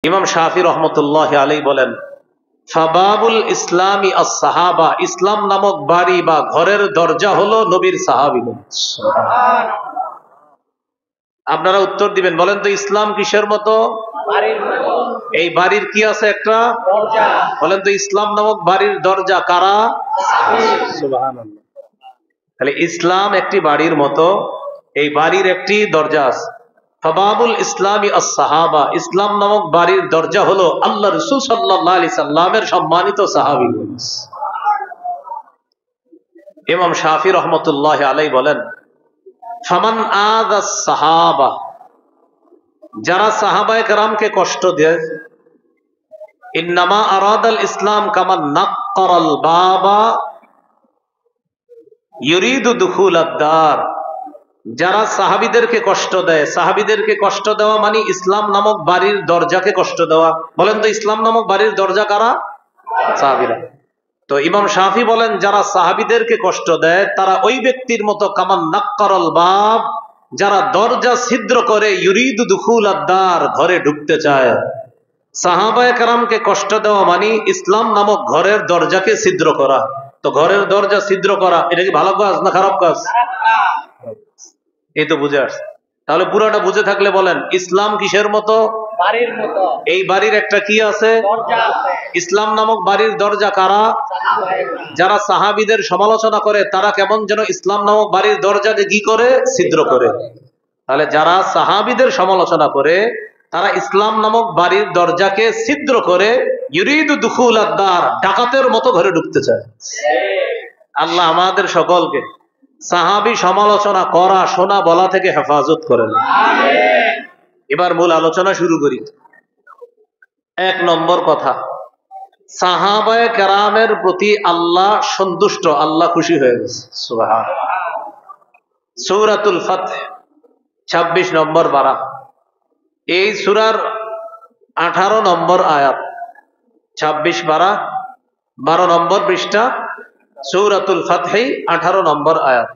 ইমাম শাফি রহমতুল্লাহ আলাইহি বলেন, ফাবাবুল ইসলামি আস-সাহাবা, ইসলাম নামক বাড়ি বা ঘরের দরজা হলো নবীর সাহাবীগণ। আপনারা উত্তর দিবেন, বলেন তো ইসলাম কিসের মতো? এই বাড়ির কি আছে? একটা দরজা। বলেন তো ইসলাম নামক বাড়ির দরজা কারা? সুবহানাল্লাহ। তাহলে ইসলাম একটি বাড়ির মতো, এই বাড়ির একটি দরজা আছে। ফাবাবুল ইসলামি আস-সাহাবা, ইসলাম নামক বাড়ির দরজা হলো আল্লাহ রাসূল সাল্লাল্লাহু আলাইহি সাল্লামের সম্মানিত সাহাবীগণ। ইমাম শাফি রহমতুল্লাহ আলাইহি বলেন, ফামান আযাস সাহাবা, যারা সাহাবায়ে কেরামকে কষ্ট দেয়, ইন্নামা আরাদাল ইসলাম কামান নাক্কারাল বাবা ইউরিদু দুখুলাদ দার, যারা সাহাবীদেরকে কষ্ট দেয়, সাহাবীদেরকে কষ্ট দেওয়া মানে ইসলাম নামক বাড়ির দরজাকে কষ্ট দেওয়া। বলেন তো ইসলাম নামক বাড়ির দরজা কারা? সাহাবীরা। তো ইমাম শাফি বলেন, যারা সাহাবীদেরকে কষ্ট দেয় তারা ওই ব্যক্তির মতো কামান নাক্কারাল বাব, যারা দরজা ছিদ্র করে, ইউরিদু দুখুলাদ দার, ঘরে ঢুকতে চায়। সাহাবায়ে কেরামকে কষ্ট দেওয়া মানে ইসলাম নামক ঘরের দরজাকে ছিদ্র করা। তো ঘরের দরজা ছিদ্র করা এটা কি ভালো কাজ না খারাপ কাজ? এই তো বুঝে আসছে। তাহলে পুরাটা বুঝে থাকলে বলেন ইসলাম কিসের মতো? বাড়ির মতো। এই বাড়ির একটা কি আছে? দরজা আছে। ইসলাম নামক বাড়ির দরজা কারা? যারা সাহাবীদের সমালোচনা করে তারা কেমন যেন ইসলাম নামক বাড়ির দরজাকে কি করে? ছিদ্র করে। তাহলে যারা সাহাবীদের সমালোচনা করে তারা ইসলাম নামক বাড়ির দরজাকে ছিদ্র করে ইউরিদু দুখুলাদ দার, ডাকাতের মতো ঘরে ঢুকতে চায়। আল্লাহ আমাদের সকলকে সাহাবী সমালোচনা করা, শোনা, বলা থেকে হেফাজত করেন। এবার মূল আলোচনা শুরু করি। এক নম্বর কথা, সাহাবায়ে কেরামের প্রতি আল্লাহ সন্তুষ্ট, আল্লাহ খুশি হয়ে গেছে। সুবহানাল্লাহ। সূরাতুল ফাতহ 26 নম্বর পারা, এই সূরার 18 নম্বর আয়াত, 26 পারা 12 নম্বর পৃষ্ঠা, সূরাতুল ফাতহ 18 নম্বর আয়াত।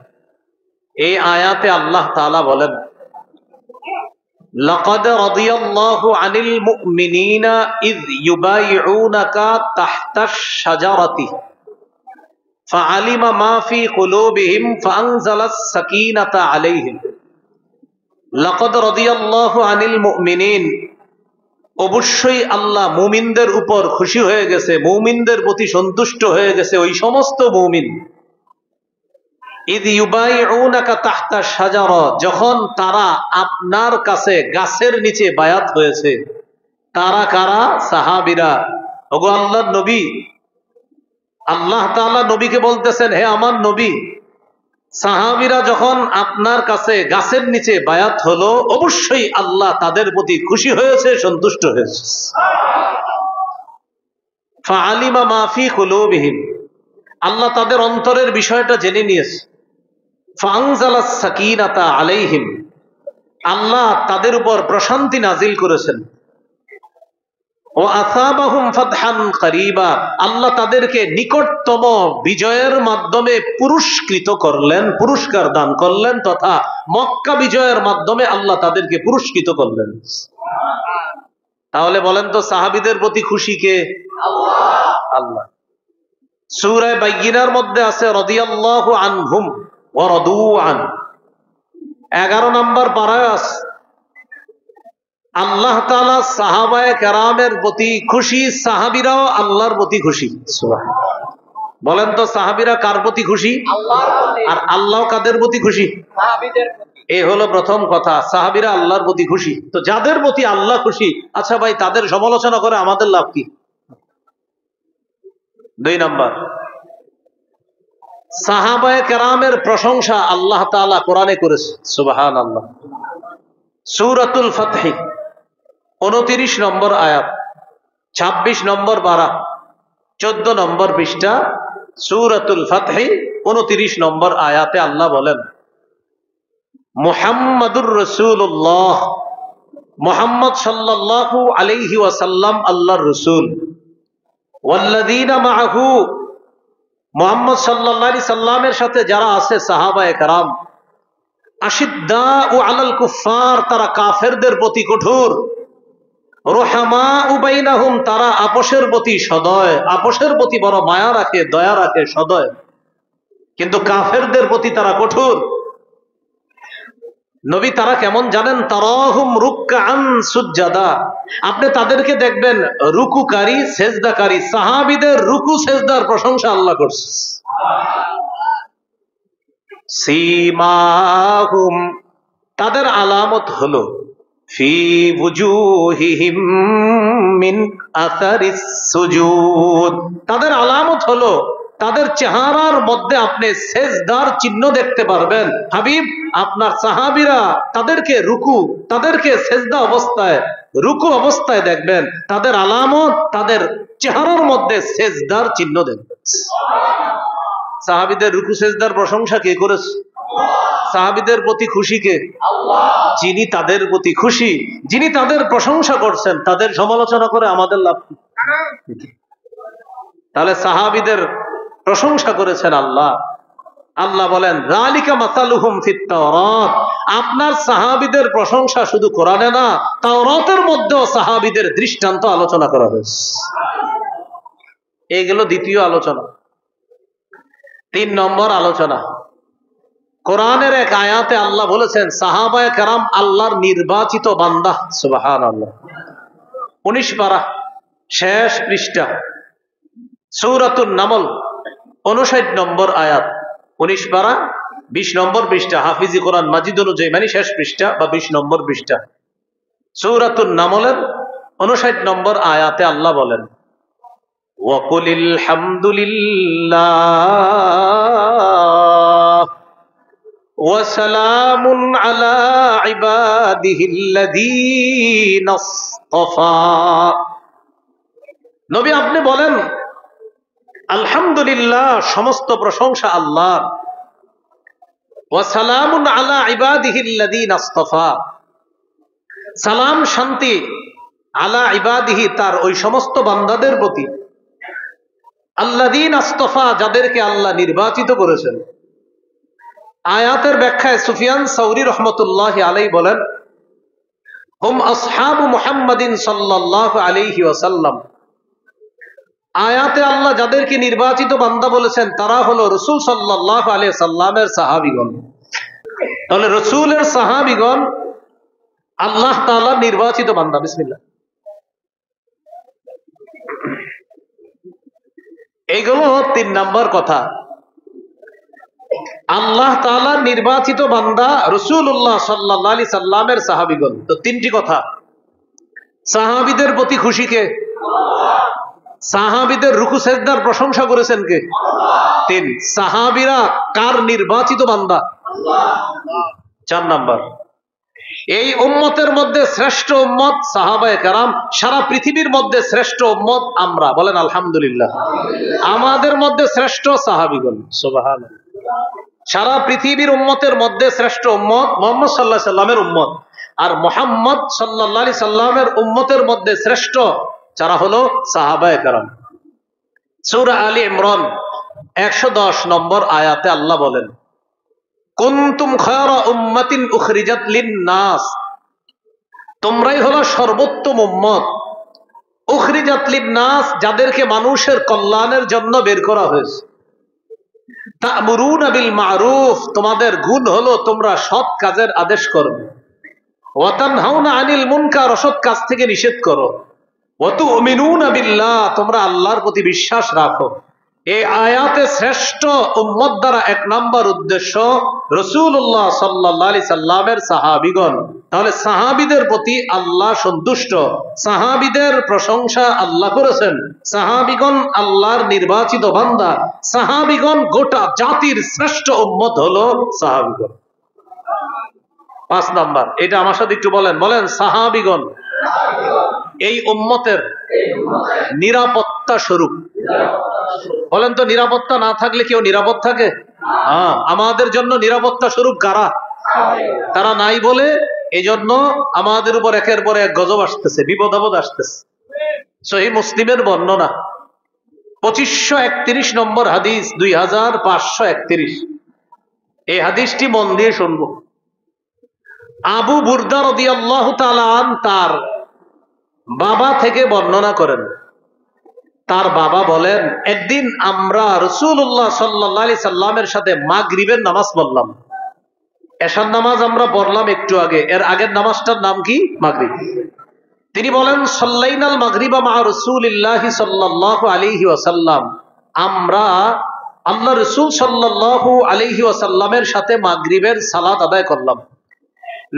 এই আয়াতে আল্লাহ তাআলা বলেন, লাকাদ রাদিয়াল্লাহু আনিল মুমিনিনা ইয ইউবাইউনাকা তাহতাশ শাজারাতি ফাআলিমা মা ফি কুলুবিহিম ফাআনজালাস সাকিনাতা আলাইহিম। লাকাদ রাদিয়াল্লাহু আনিল মুমিনিন, অবশ্যই আল্লাহ মুমিনদের উপর খুশি হয়ে গেছে, মুমিনদের প্রতি সন্তুষ্ট হয়ে গেছে ওই সমস্ত মুমিন, ইয ইউবাইউনাকা তাহতা শাজারা, যখন তারা আপনার কাছে গাছের নিচে বায়াত হয়েছে। তারা কারা? সাহাবীরা। ওগো আল্লাহর নবী, আল্লাহ তাআলা নবীকে বলতেছেন, হে আমার নবী, সাহাবীরা যখন আপনার কাছে গাছের নিচে বায়াত হলো, অবশ্যই আল্লাহ তাদের প্রতি খুশি হয়েছে, সন্তুষ্ট হয়েছে। ফাআলিমা মা ফি কুলুবিহিম, আল্লাহ তাদের অন্তরের বিষয়টা জেনে নিয়েছে। ফাআনজালাস সাকিনাতা আলাইহিম, আল্লাহ তাদের উপর প্রশান্তি নাজিল করেছেন। ওয়া আসাবাহুম ফাতহান করিবা, আল্লাহ তাদেরকে নিকটতম বিজয়ের মাধ্যমে পুরস্কৃত করলেন, পুরস্কার দান করলেন, তথা মক্কা বিজয়ের মাধ্যমে আল্লাহ তাদেরকে পুরস্কৃত করলেন। তাহলে বলেন তো সাহাবীদের প্রতি খুশি কে? আল্লাহ। আল্লাহ। সূরা বাইয়িনার মধ্যে আছে রাদিয়াল্লাহু আনহুম ওয়া রাদু আন, 11 নম্বর পারায় আছে আল্লাহ তাআলা সাহাবায়ে কেরামের প্রতি খুশি, সাহাবীরাও আল্লাহর প্রতি খুশি। সুবহানাল্লাহ। বলেন তো সাহাবীরা কার প্রতি খুশি? আল্লাহর প্রতি। আর আল্লাহ কাদের প্রতি খুশি? সাহাবীদের প্রতি। এই হলো প্রথম কথা, সাহাবীরা আল্লাহর প্রতি খুশি। তো যাদের প্রতি আল্লাহ খুশি, আচ্ছা ভাই তাদের সমালোচনা করে আমাদের লাভ কি? 2 নম্বর, সাহাবায়ে কেরামের প্রশংসা আল্লাহ তাআলা কোরআনে করেছে। সুবহানাল্লাহ। সূরাতুল ফাতহ 29 নম্বর আয়াত, 26 নম্বর পারা, 14 নম্বর পৃষ্ঠা, সূরাতুল ফাতহ 29 নম্বর আয়াতে আল্লাহ বলেন, মুহাম্মাদুর রাসূলুল্লাহ, মুহাম্মদ সাল্লাল্লাহু আলাইহি ওয়াসাল্লাম আল্লাহর রাসূল, ওয়াল্লাযীনা মাআহু, মুহাম্মদ সাল্লাল্লাহু আলাইহি সাল্লামের সাথে যারা আছে সাহাবায়ে কেরাম, আশিদ্দাউ আলাল কুফার, তারা কাফেরদের প্রতি কঠোর, রুহামাউ বাইনাহুম, তারা আপোষের প্রতি সদয়, আপোষের প্রতি বড় মায়া রাখে, দয়া রাখে, সদয়। কিন্তু কাফেরদের প্রতি তারা কঠোর। নবী তারা কেমন জানেন? তারাহুম রুকআন সুজ্জাদা, আপনি তাদেরকে দেখবেন রুকুকারী, সেজদাকারী। সাহাবীদের রুকু সেজদার প্রশংসা আল্লাহ করছে। সীমাহুম, তাদের আলামত হলো ফি বুজুহিহিম মিন আসারিস সুজুদ, তাদের আলামত হলো তাদের চেহারার মধ্যে আপনি সেজদার চিহ্ন দেখতে পারবেন। হাবিব, আপনার সাহাবীরা তাদেরকে রুকু, তাদেরকে সেজদা অবস্থায়, রুকু অবস্থায় দেখবেন, তাদের আলামত, তাদের চেহারার মধ্যে সেজদার চিহ্ন দেখবেন। সাহাবীদের রুকু সেজদার প্রশংসা কে করেছে? সাহাবীদের প্রতি খুশি কে? যিনি তাদের প্রতি খুশি, যিনি তাদের প্রশংসা করছেন, তাদের সমালোচনা করে আমাদের লাভ কি? তাহলে সাহাবীদের প্রশংসা করেছেন আল্লাহ। আল্লাহ বলেন যালিকা মাসালুহুম ফিত তাওরাত, আপনার সাহাবীদের প্রশংসা শুধু কোরআনে না, তাওরাতের মধ্যেও সাহাবীদের দৃষ্টান্ত আলোচনা করা হয়েছে। এই গেল দ্বিতীয় আলোচনা। 3 নম্বর আলোচনা, কোরআনের এক আয়াতে আল্লাহ বলেছেন সাহাবায়ে কেরাম আল্লাহর নির্বাচিত বান্দা। সুবহানাল্লাহ। 19 পারা, শেষ পৃষ্ঠা, সূরাতুন নামল, 59 নম্বর আয়াত। 19 পারা 20 নম্বর পৃষ্ঠা, হাফিজি কোরআন মাজিদ অনুযায়ী মানে শেষ পৃষ্ঠা বা 20 নম্বর পৃষ্ঠা, সূরাতুন নামলের 59 নম্বর আয়াতে আল্লাহ বলেন ওয়াকুলিল হামদুলিল্লাহ وسلام على عباده الذين اصطفى, নবী আপনি বলেন আলহামদুলিল্লাহ, সমস্ত প্রশংসা আল্লাহর। ওয়াসালামুন আলা ইবাদিহিল্লাযীনা ইসতাফা, সালাম শান্তি আলা ইবাদিহি, তার ওই সমস্ত বান্দাদের প্রতি, আল্লাযীনা ইসতাফা, যাদেরকে আল্লাহ নির্বাচিত করেছেন। আয়াতের ব্যাখ্যায় সুফিয়ান সাউরি রহমতুল্লাহি আলাইহি বলেন হুম আসহাবু মুহাম্মাদিন সাল্লাল্লাহু আলাইহি ওয়াসাল্লাম, আয়াতে আল্লাহ যাদেরকে নির্বাচিত বান্দা বলেছেন তারা হলো রাসূল সাল্লাল্লাহু আলাইহি সাল্লামের সাহাবীগণ। তাহলে রাসূলের সাহাবীগণ আল্লাহ তাআলা নির্বাচিত বান্দা। বিসমিল্লাহ। এইগুলো 3 নাম্বার কথা। আল্লাহ তাআলা নির্বাচিত বান্দা রাসূলুল্লাহ সাল্লাল্লাহু আলাইহি সাল্লামের সাহাবীগণ। তো 3টি কথা। সাহাবীদের প্রতি খুশি কে? সাহাবীদের রুকু সেজদার প্রশংসা করেছেন কে? 3। সাহাবীরা কার নির্বাচিত বান্দা? 4 নাম্বার, এই উম্মতের মধ্যে শ্রেষ্ঠ উম্মত সাহাবায়ে কেরাম, সারা পৃথিবীর মধ্যে শ্রেষ্ঠ উম্মত আমরা। বলেন আলহামদুলিল্লাহ। আমাদের মধ্যে শ্রেষ্ঠ সাহাবীগণ। সুবহানাল্লাহ। সারা পৃথিবীর উম্মতের মধ্যে শ্রেষ্ঠ উম্মত মুহাম্মদ সাল্লাল্লাহু আলাইহি সাল্লামের উম্মত, আর মুহাম্মদ সাল্লাল্লাহু আলাইহি সাল্লামের উম্মতের মধ্যে শ্রেষ্ঠ যারা হলো সাহাবায়ে কেরাম। সূরা আলী ইমরান 110 নম্বর আয়াতে আল্লাহ বলেন কুনতুম খায়রা উম্মাতিন উখরিজাত লিন-নাস, তোমরাই হলো সর্বোত্তম উম্মত। উখরিজাত লিন-নাস, যাদেরকে মানুষের কল্যাণের জন্য বের করা হয়েছে। তা'মুরুনা বিল মা'রুফ, তোমাদের গুণ হলো তোমরা সৎ কাজের আদেশ করো। ওয়া তানহাউনা আনিল মুনকার, অসৎ কাজ থেকে নিষেধ করো। ওয়া তু'মিনুনা বিল্লাহ, তোমরা আল্লাহর প্রতি বিশ্বাস রাখো। এই আয়াতে শ্রেষ্ঠ উম্মত দ্বারা 1 নাম্বার উদ্দেশ্য রাসূলুল্লাহ সাল্লাল্লাহু আলাইহি সাল্লামের সাহাবীগণ। তাহলে সাহাবীদের প্রতি আল্লাহ সন্তুষ্ট, সাহাবীদের প্রশংসা আল্লাহ করেছেন। সাহাবীগণ আল্লাহর নির্বাচিত বান্দা, সাহাবীগণ গোটা জাতির শ্রেষ্ঠ উম্মত হলো সাহাবীগণ। 5 নাম্বার, এটা আমার সাথে একটু বলেন, বলেন সাহাবীগণ এই উম্মতের নিরাপত্তা স্বরূপ। বলেন তো, নিরাপত্তা না থাকলে কেউ নিরাপদ থাকে? আমাদের জন্য নিরাপত্তা স্বরূপ কারা? তারা নাই বলে এজন্য আমাদের উপর একের পর এক গজব আসতেছে, বিপদ আপদ আসতেছে। সহিহ মুসলিমের বর্ণনা 2531 নম্বর হাদিস, 2531। এই হাদিসটি মন দিয়ে শুনবো। আবু বুরদা রাদিয়াল্লাহু তাআলা আন তার বাবা থেকে বর্ণনা করেন, তার বাবা বলেন, একদিন আমরা রাসূলুল্লাহ সাল্লাল্লাহু আলাইহি সাল্লামের সাথে মাগরিবের নামাজ পড়লাম। এশার নামাজ আমরা পড়লাম একটু আগে, এর আগের নামাজটার নাম কি? মাগরিব। তিনি বলেন, সাল্লাইনাল মাগরিবা মা রাসূলিল্লাহি সাল্লাল্লাহু আলাইহি ওয়াসাল্লাম, আমরা আল্লাহ রাসূল সাল্লাল্লাহু আলাইহি ওয়াসাল্লামের সাথে মাগরিবের সালাত আদায় করলাম।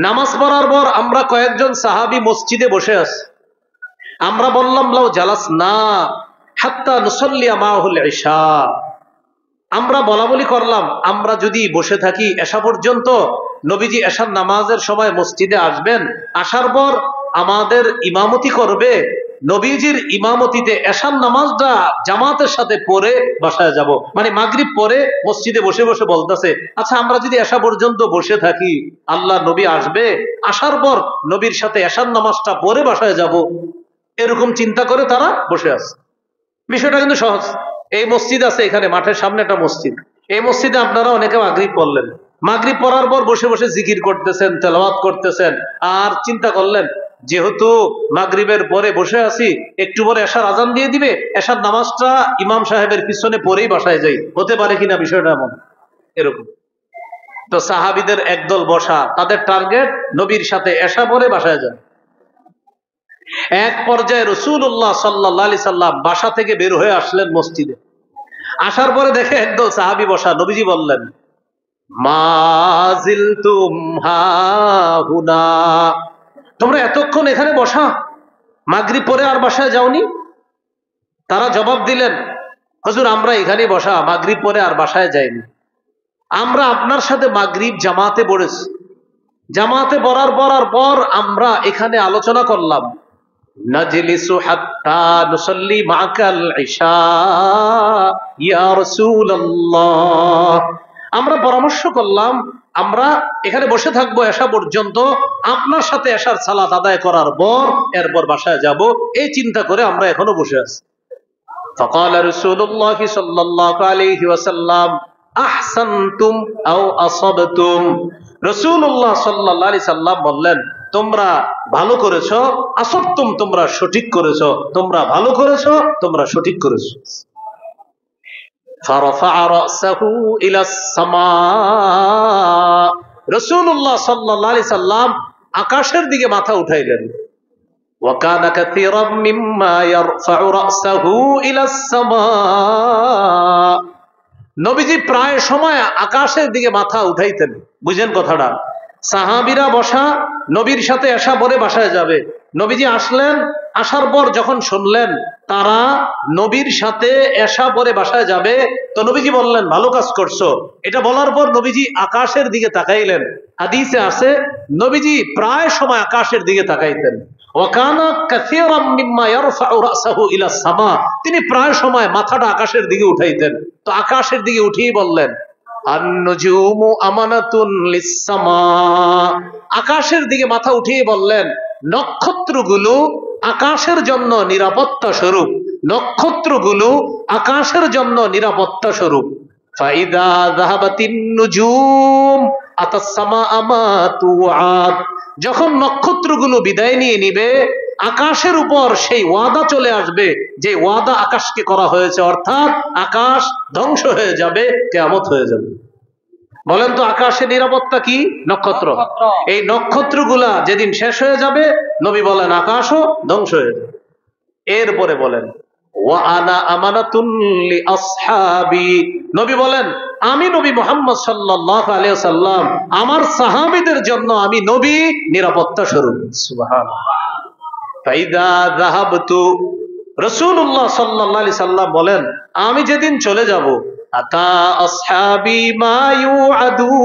নামাজ পড়ার পর আমরা কয়েকজন সাহাবী মসজিদে বসে আছি। আমরা বললাম, লাউ জালাসনা হাত্তা নুসাল্লিয়া মাহুল ইশা, আমরা বলাবলি করলাম, আমরা যদি বসে থাকি এশা পর্যন্ত, নবীজি এশার নামাজের সময় মসজিদে আসবেন, আসার পর আমাদের ইমামতি করবে, নবীজির ইমামতিতে এশার নামাজটা জামাতের সাথে পড়ে বাসায় যাব। মানে মাগরিব পরে মসজিদে বসে বসে বলতেছে, আচ্ছা আমরা যদি এশা পর্যন্ত বসে থাকি, আল্লাহ নবী আসবে, আসার পর নবীর সাথে এশার নামাজটা পড়ে বাসায় যাব, এরকম চিন্তা করে তারা বসে আছে। বিষয়টা কিন্তু সহজ। এই মসজিদ আছে, এখানে মাঠের সামনে একটা মসজিদ, এই মসজিদে আপনারা অনেকে মাগরিব পড়লেন, মাগরিব পড়ার পর বসে বসে জিকির করতেছেন, তেলাওয়াত করতেছেন, আর চিন্তা করলেন যেহেতু মাগরিবের পরে বসে আছি, একটু পরে এশার আজান দিয়ে দিবে, এশার নামাজটা ইমাম সাহেবের পিছনে পরেই বাসায় যাই। হতে পারে কিনা বিষয়টা এমন এরকম। তো সাহাবীদের একদল বসা, তাদের টার্গেট নবীর সাথে এশা পরে বাসায় যায়। এক পর্যায়ে রাসূলুল্লাহ সাল্লাল্লাহু আলাইহি সাল্লাম বাসা থেকে বের হয়ে আসলেন মসজিদে। আসার পরে দেখে একদল সাহাবী বসা। নবীজি বললেন, মা জিলতুম হাহুনা, তোমরা এতক্ষণ এখানে বসা, মাগরিব পরে আর বাসায় যাওনি? তারা জবাব দিলেন, হুজুর আমরা এখানেই বসা, মাগরিব পরে আর বাসায় যাইনি। আমরা আপনার সাথে মাগরিব জামাতে পড়েছি, জামাতে পড়ার পর আমরা এখানে আলোচনা করলাম, নাজলিসু হাত্তা নুসাল্লি মাকাল ইশা ইয়া রাসূলুল্লাহ, আমরা পরামর্শ করলাম আমরা এখানে বসে থাকবো এশা পর্যন্ত, আপনার সাথে এশার সালাত আদায় করার পর এরপর বাসায় যাব, এই চিন্তা করে আমরা এখনো বসে আছি। فقال رسول الله صلى الله عليه وسلم আহসানতুম আও আসাবতুম, রাসূলুল্লাহ সাল্লাল্লাহু আলাইহি সাল্লাম বললেন, তোমরা ভালো করেছো, আসাবতুম তোমরা সঠিক করেছো, তোমরা ভালো করেছো, তোমরা সঠিক করেছো। ফারাফা রাসাহু ইলাস সামা, রাসূলুল্লাহ সাল্লাল্লাহু আলাইহি সাল্লাম আকাশের দিকে মাথা উঠাইলেন। وكان كثيرا مما يرفع رأسه إلى السماء, নবীজি প্রায় সময় আকাশের দিকে মাথা উঠাইতেন। বুঝেন কথাটা? সাহাবীরা বসা, নবীর সাথে এশা পরে বাসায় যাবে, নবীজি আসলেন, আসার পর যখন শুনলেন তারা নবীর সাথে এশা পরে বাসায় যাবে, তো নবীজি বললেন, ভালো কাজ করছো। এটা বলার পর নবীজি আকাশের দিকে তাকাইলেন। হাদিসে আছে নবীজি প্রায় সময় আকাশের দিকে তাকাইতেন। ওয়াকানা কাসীরাম মিম্মা ইয়ারফাউ রাসাহু ইলা সামা, তিনি প্রায় সময় মাথাটা আকাশের দিকে উঠাইতেন। তো আকাশের দিকে উঠিয়ে বললেন, আন-নুজুমু আমানাতুন লিস-সামা, আকাশের দিকে মাথা উঠিয়ে বললেন, নক্ষত্রগুলো আকাশের জন্য নিরাপত্তা স্বরূপ, নক্ষত্রগুলো আকাশের জন্য নিরাপত্তা স্বরূপ। ফাইদা যাহাবাতিন নুজুম আতাস সামাআ মা তুআদ, যখন নক্ষত্রগুলো বিদায় নিয়ে নিবে, আকাশের উপর সেই ওয়াদা চলে আসবে যে ওয়াদা আকাশকে করা হয়েছে, অর্থাৎ আকাশ ধ্বংস হয়ে যাবে, কিয়ামত হয়ে যাবে। বলেন তো আকাশের নিরাপত্তা কি? নক্ষত্র। এই নক্ষত্রগুলা যেদিন শেষ হয়ে যাবে, নবী বলেন আকাশও ধ্বংস হয়ে যাবে। এরপরে বলেন, ওয়া আনা আমানাতুন লি আসহাবি, নবী বলেন আমি নবী মুহাম্মদ সাল্লাল্লাহু আলাইহি ওয়াসাল্লাম, আমার সাহাবীদের জন্য আমি নবী নিরাপত্তা স্বরূপ। সুবহানাল্লাহ। ফাইদা যাহাবতু, রাসূলুল্লাহ সাল্লাল্লাহু আলাইহি সাল্লাম বলেন, আমি যেদিন চলে যাব, আতা আসহাবি মা ইউআদুন,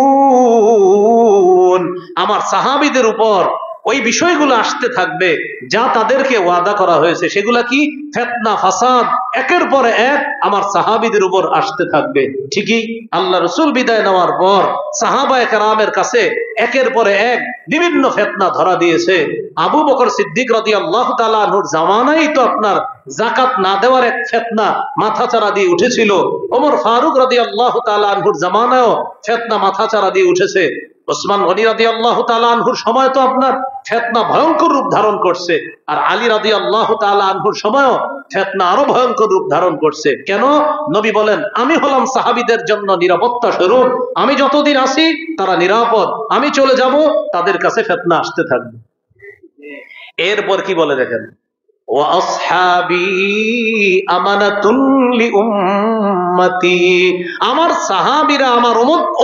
আমার সাহাবীদের উপর ওই বিষয়গুলো আসতে থাকবে যা তাদেরকে ওয়াদা করা হয়েছে। সেগুলা কি? ফিতনা, ফাসাদ, একের পর এক আমার সাহাবীদের উপর আসতে থাকবে। ঠিকই আল্লাহ রাসূল বিদায় নেওয়ার পর সাহাবায়ে কেরামের কাছে একের পর এক বিভিন্ন ফিতনা ধরা দিয়েছে। আবু বকর সিদ্দিক রাদিয়াল্লাহু তাআলা আনহুর জামানায় তো আপনার যাকাত না দেওয়ার এক ফিতনা মাথাচাড়া দিয়ে উঠেছিল। ওমর ফারুক রাদিয়াল্লাহু তাআলা আনহুর জামানায়ও ফিতনা মাথাচাড়া দিয়ে উঠেছে। ওসমান গনি রাদিয়াল্লাহু তাআলা আনহুর সময় তো আপনার ফিতনা ভয়ঙ্কর রূপ ধারণ করছে, আর আলী রাদিয়াল্লাহু তাআলা আনহুর সময়ও ফিতনা আরো ভয়ঙ্কর রূপ ধারণ করছে। কেন? নবী বলেন, আমি হলাম সাহাবীদের জন্য নিরাপত্তা স্বরূপ, আমি যতদিন আছি তারা নিরাপদ, আমি চলে যাব তাদের কাছে ফিতনা আসতে থাকবে। এরপর কি বলে দেখেন, ওয়া আসহাবী আমানাতুন লিউম্মতি, আমার সাহাবীরা আমার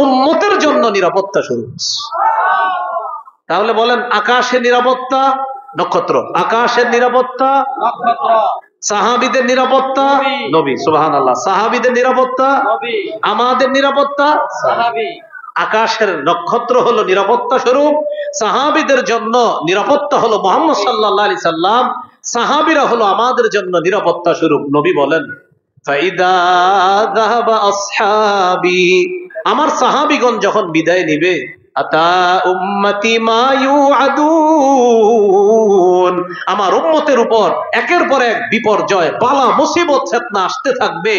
উম্মতের জন্য নিরাপত্তা স্বরূপ। তাহলে বলেন, আকাশের নিরাপত্তা নক্ষত্র, আকাশের নিরাপত্তা নক্ষত্র, সাহাবীদের নিরাপত্তা নবী, সুবহানাল্লাহ, সাহাবীদের নিরাপত্তা নবী, আমাদের নিরাপত্তা সাহাবী। আকাশের নক্ষত্র হলো নিরাপত্তা স্বরূপ, সাহাবীদের জন্য নিরাপত্তা হলো মুহাম্মদ সাল্লাল্লাহু আলাইহি সাল্লাম, সাহাবীরা হলো আমাদের জন্য নিরাপত্তা স্বরূপ। নবী বলেন, ফাইদা যাহাবা আসহাবি, আমার সাহাবীগণ যখন বিদায় নিবে, আতা উম্মতি মা ইউআদুন, আমার উম্মতের উপর একের পর এক বিপর্যয়, বালা, মুসিবত, ফিতনা আসতে থাকবে।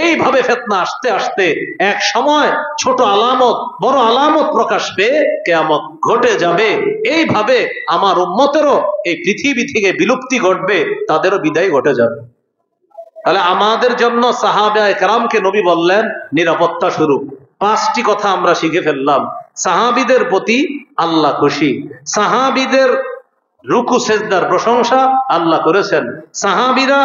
এইভাবে ফিতনা আসতে আসতে এক সময় ছোট আলামত বড় আলামত প্রকাশ পেয়ে কিয়ামত ঘটে যাবে। এইভাবে আমার উম্মতেরও এই পৃথিবী থেকে বিলুপ্তি ঘটবে, তাদেরও বিদায় ঘটে যাবে। তাহলে আমাদের জন্য সাহাবায়ে কেরামকে নবী বললেন নিরাপত্তা স্বরূপ। 5টি কথা আমরা শিখে ফেললাম। সাহাবীদের প্রতি আল্লাহ খুশি, সাহাবীদের রুকু সেজদার প্রশংসা আল্লাহ করেছেন, সাহাবীরা